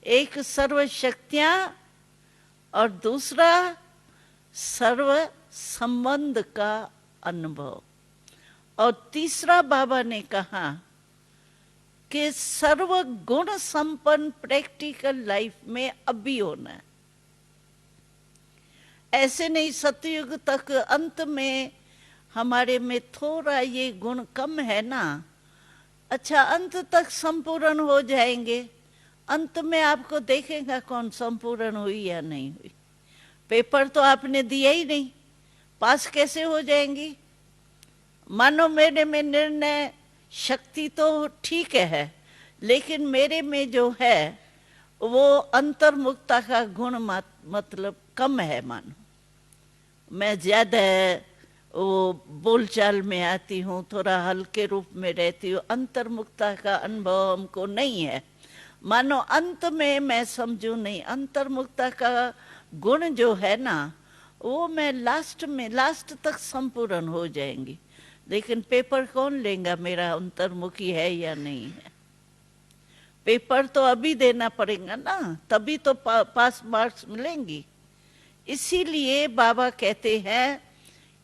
एक सर्व शक्तियां और दूसरा सर्व संबंध का अनुभव। और तीसरा बाबा ने कहा कि सर्व गुण संपन्न प्रैक्टिकल लाइफ में अभी होना है। ऐसे नहीं सतयुग तक अंत में हमारे में थोड़ा ये गुण कम है ना, अच्छा अंत तक संपूर्ण हो जाएंगे। अंत में आपको देखेगा कौन संपूर्ण हुई या नहीं हुई। पेपर तो आपने दिया ही नहीं, पास कैसे हो जाएंगी। मानो मेरे में निर्णय शक्ति तो ठीक है, लेकिन मेरे में जो है वो अंतर्मुखता का गुण मतलब कम है। मानो मैं ज्यादा वो बोलचाल में आती हूँ, थोड़ा हल्के रूप में रहती हूँ, अंतर्मुखता का अनुभव हमको नहीं है। मानो अंत में मैं समझू नहीं, अंतर्मुखता का गुण जो है ना वो मैं लास्ट तक संपूर्ण हो जाएंगी। लेकिन पेपर कौन लेगा मेरा अंतर्मुखी है या नहीं है। पेपर तो अभी देना पड़ेगा ना, तभी तो पास मार्क्स मिलेंगी। इसीलिए बाबा कहते हैं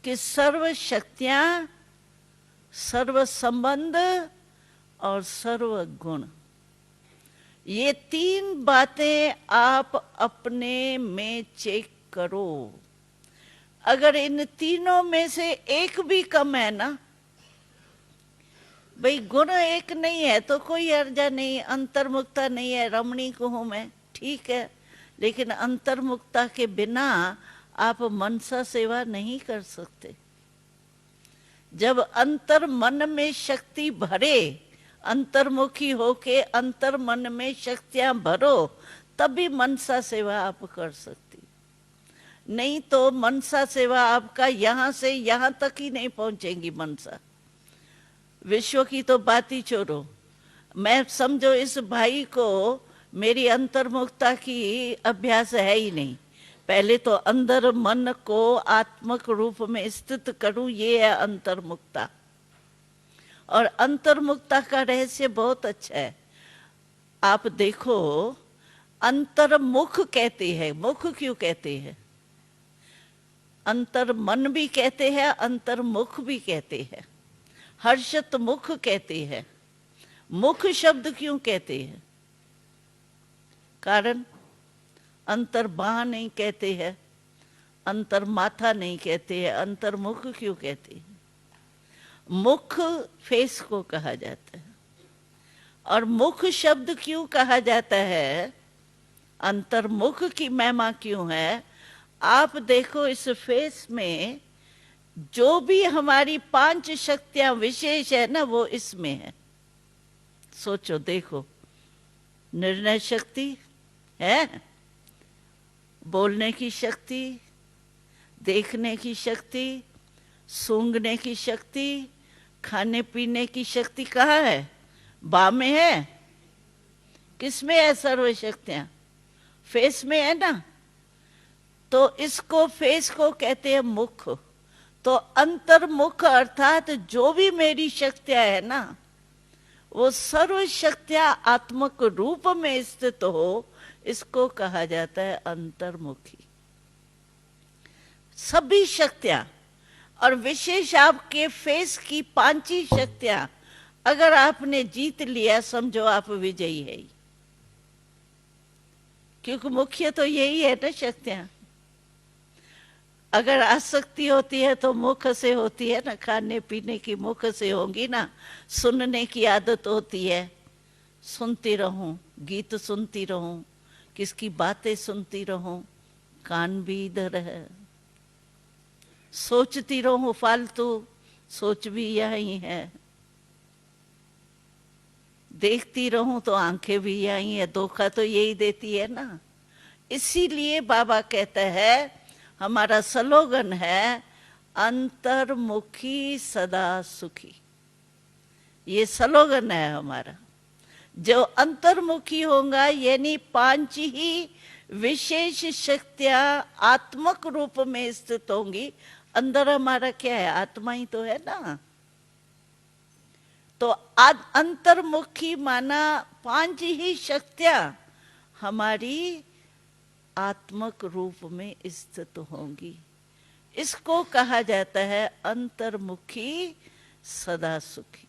कि सर्व शक्तियां, सर्व संबंध और सर्व गुण, ये तीन बातें आप अपने में चेक करो। अगर इन तीनों में से एक भी कम है ना, भाई गुण एक नहीं है तो कोई अर्जा नहीं, अंतर्मुखता नहीं है, रमणीक हूं मैं, ठीक है, लेकिन अंतर्मुखता के बिना आप मनसा सेवा नहीं कर सकते। जब अंतर मन में शक्ति भरे, अंतर्मुखी होके अंतर मन में शक्तियां भरो, तभी मनसा सेवा आप कर सकती। नहीं तो मनसा सेवा आपका यहां से यहां तक ही नहीं पहुंचेगी। मनसा विश्व की तो बात ही छोड़ो। मैं समझो इस भाई को मेरी अंतर्मुखता की अभ्यास है ही नहीं। पहले तो अंदर मन को आत्मक रूप में स्थित करूं, ये है अंतर्मुखता। और अंतर्मुखता का रहस्य बहुत अच्छा है। आप देखो, अंतर्मुख कहते हैं, मुख क्यों कहते हैं? अंतर मन भी कहते हैं, अंतर्मुख भी कहते हैं, हर्षत मुख कहते हैं। मुख शब्द क्यों कहते हैं? कारण अंतर बाह नहीं कहते हैं, अंतर माथा नहीं कहते हैं, अंतर्मुख क्यों कहते हैं? मुख फेस को कहा जाता है। और मुख शब्द क्यों कहा जाता है? अंतर्मुख की महिमा क्यों है? आप देखो इस फेस में जो भी हमारी 5 शक्तियां विशेष है ना, वो इसमें है। सोचो देखो, निर्णय शक्ति है, बोलने की शक्ति, देखने की शक्ति, सूंघने की शक्ति, खाने पीने की शक्ति कहाँ है? बा में है। किसमें है सर्व शक्तियां? फेस में है ना। तो इसको फेस को कहते हैं मुख। तो अंतर्मुख अर्थात जो भी मेरी शक्तियां है ना, वो सर्व शक्तियां आत्मक रूप में स्थित हो, इसको कहा जाता है अंतर्मुखी। सभी शक्तियां, और विशेष आपके फेस की 5 ही शक्तियां अगर आपने जीत लिया, समझो आप विजयी है। क्योंकि मुख्य तो यही है ना शक्तियां। अगर आसक्ति होती है तो मुख से होती है ना, खाने पीने की मुख से होगी ना। सुनने की आदत होती है, सुनती रहूं, गीत सुनती रहूं, किसकी बातें सुनती रहूं, कान भी इधर है। सोचती रहूं फालतू, सोच भी यही है। देखती रहूं तो आंखें भी यही है, धोखा तो यही देती है ना। इसीलिए बाबा कहता है, हमारा स्लोगन है अंतर्मुखी सदा सुखी। ये स्लोगन है हमारा। जो अंतर्मुखी होगा, यानी 5 ही विशेष शक्तियां आत्मक रूप में स्थित होंगी। अंदर हमारा क्या है? आत्मा ही तो है ना। तो अंतर्मुखी माना 5 ही शक्तियां हमारी आत्मक रूप में स्थित होंगी। इसको कहा जाता है अंतर्मुखी सदा सुखी।